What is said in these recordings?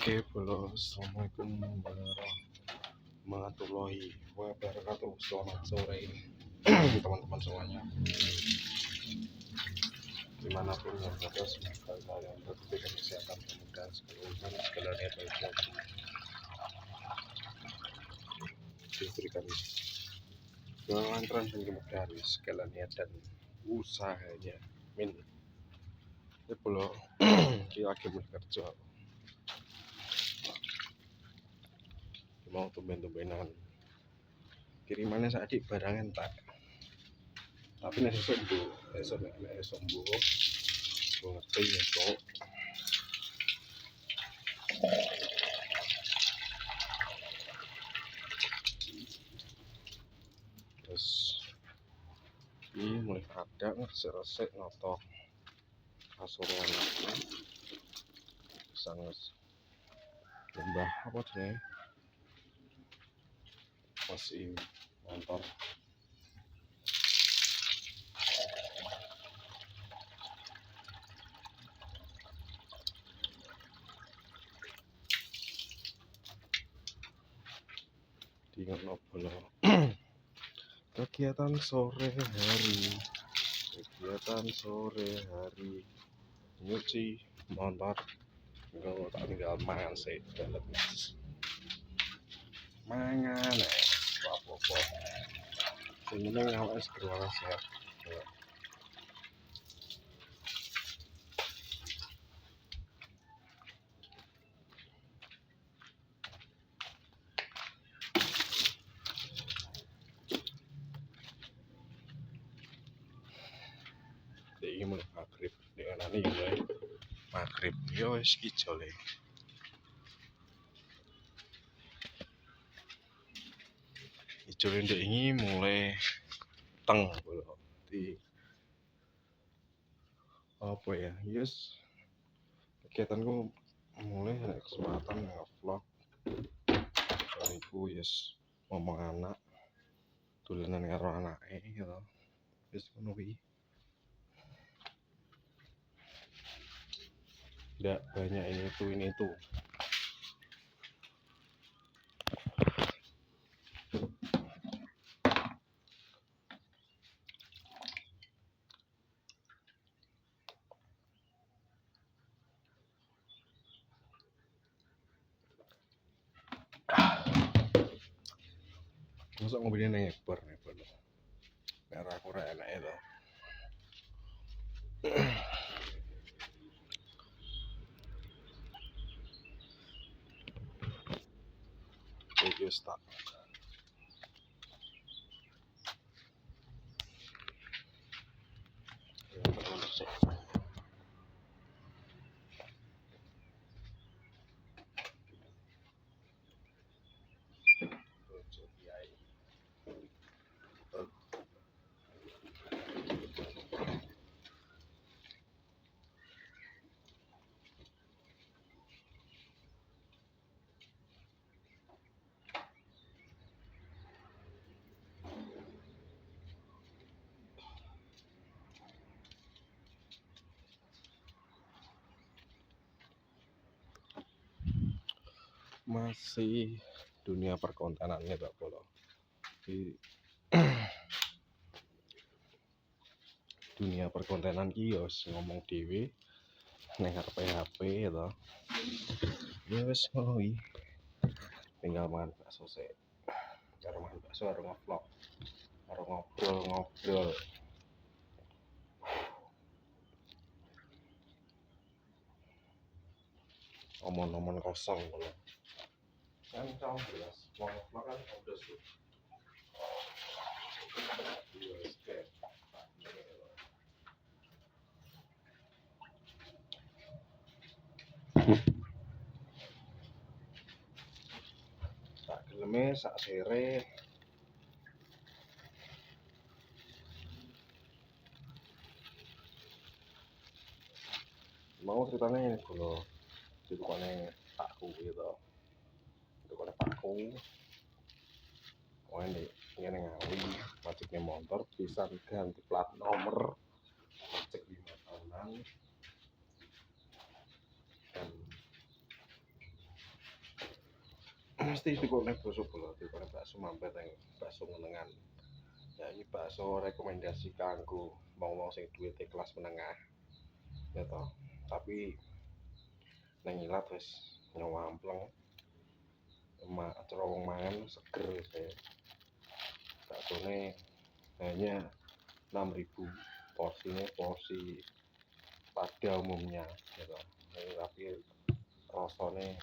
Oke, halo, assalamualaikum warahmatullahi wabarakatuh. Selamat sore, teman-teman semuanya. Dimanapun yang berada, semoga kalian diberikan kesehatan, kemudahan, segala niat baik diberikan kelancaran dan kemudahan segala niat dan usahanya. Min, ini pulau kita lagi bekerja. Mau tumben-tumbenan kirimannya saat di barang entak, tapi nasi sombu ngerti ya kok. Terus ini mulai ada resik ngotok kasuruan sangat lembah apa sih masih motor di ngobrol. Kegiatan sore hari nyuci motor, tinggal mangan sih dapat mangan apa-apa yang penting awake segera sehat. Iki mulai maghrib dengan ini ya maghrib yo wis kijole ndek ini mulai teng di apa ya yes kegiatanku mulai ada kesempatan nge-vlog bariku yes ngomong anak dolanan karo anake gitu wis ngono kuwi. Nggak banyak ini itu masa ngobrolin yang ekor merah kurang enak itu. Video start masih dunia perkontenannya Pak Polo di dunia perkontenan kios ngomong dewe neng HP gitu ya wes ngono tinggal makan bakso sih cara makan bakso harus ngevlog harus ngobrol omong kosong gitu kan tahu jelas mau ngevlog kan udah sih tak geleme sak sere mau ceritanya ini kalau ceritanya takku gitu ceritanya takku oh ini ngawi wajibnya motor bisa ganti plat nomor cek 5 tahunan dan mesti dikone bakso bola, dikone bakso mampir yang bakso menengan. Ya ini bakso rekomendasi kanggo wong-wong sing duwite kelas menengah. Ya toh. Tapi nang ilat wis nyawampleng. Emak cerowong mangan seger kayak baksone hanya 6.000 porsinya porsi pada umumnya gitu. Ini tapi rasanya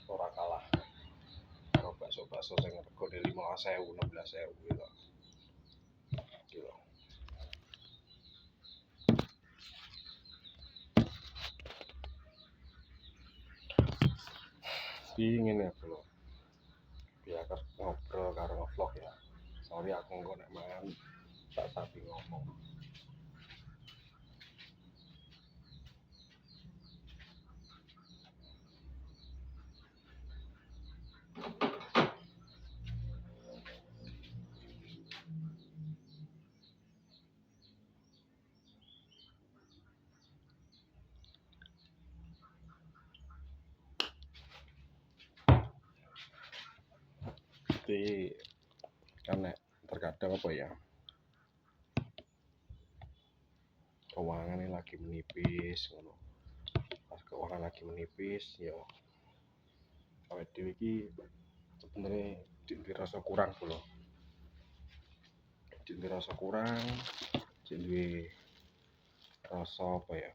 ora kalah karo bakso-bakso sing regane 15.000 16.000 gitu. Gitu. Ingin ya kalau biar ngobrol karo ngevlog ya. Sorry aku nggak nek mangan tak sapi ngomong. Jadi kan terkadang apa ya, keuangan ini lagi menipis ngono. Pas keuangan lagi menipis ya awake dhewe iki sebenarnya dirasa kurang loh. Dirasa kurang, jadi rasa apa ya?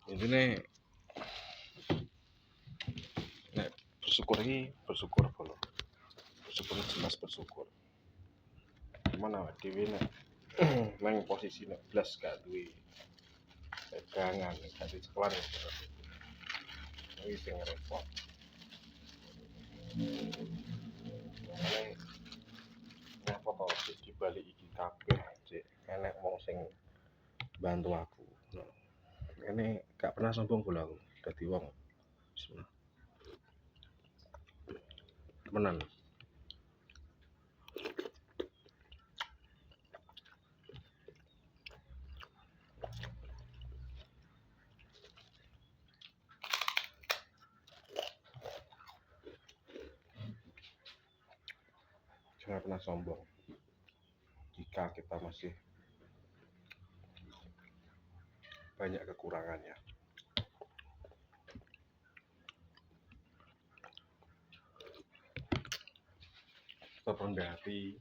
Intinya nek bersyukur ini bersyukur loh. Bersyukur jelas bersyukur. Cuman awake dhewe nek nang posisi nek blas gak duwe pegangan, gak duwe cekelan iki sing repot. Makanya nek foto di balik iki kabeh cek enek wong sing bantu aku. No. Ini gak pernah sombong pula aku dadi wong. Bismillah. Temenan. Jangan pernah sombong jika kita masih banyak kekurangannya. Tetap rendah hati.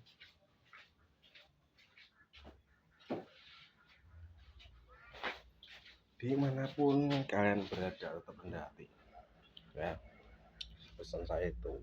Dimanapun kalian berada tetap rendah hati. Ya, pesan saya itu.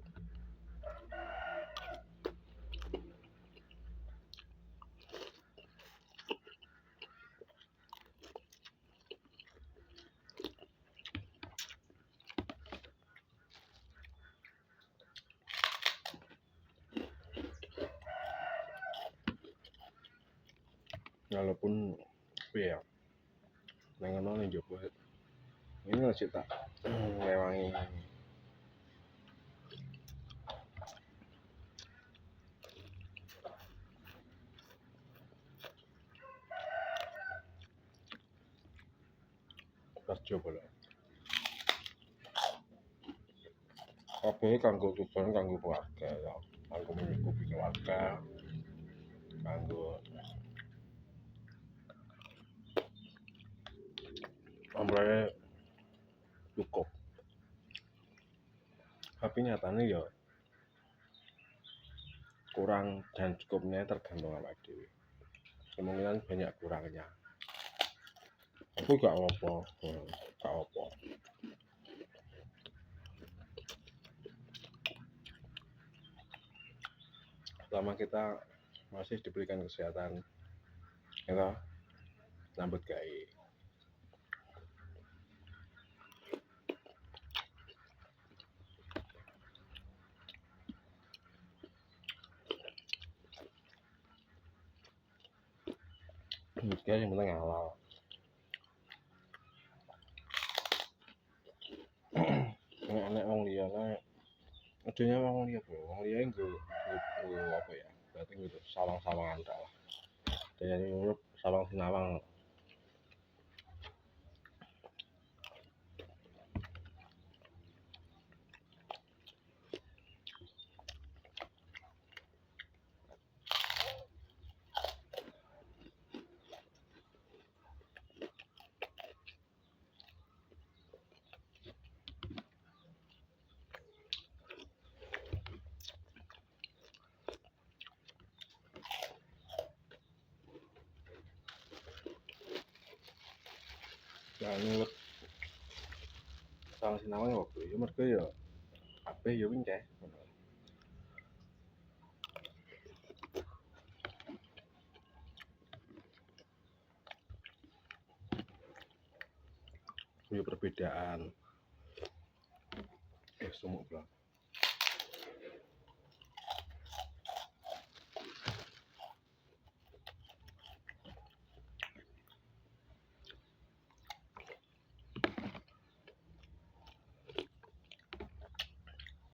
Walaupun ya nang ngono ning jopo ini masih tak ngewangi kerja bola. Kabeh kanggo tujuan kanggo keluarga ya. Kanggo mencukupi keluarga, kanggo amrene cukup. Tapi nyatanya ya kurang dan cukupnya tergantung awake dhewe. Kemungkinan banyak kurangnya. Aku gak apa, gak apa. Selama kita masih diberikan kesehatan, kita sambut gawe. Mesti yang penting halal. Nek wong liya nek adanya wong liya bro, wong liya nggo apa ya? Berarti nggo sawang-sawangan ta lah. Dene urip sawang sinawang nurut sama sinawang waktu ya mergo ya kabeh ya wingkeh ya perbedaan sumuk bla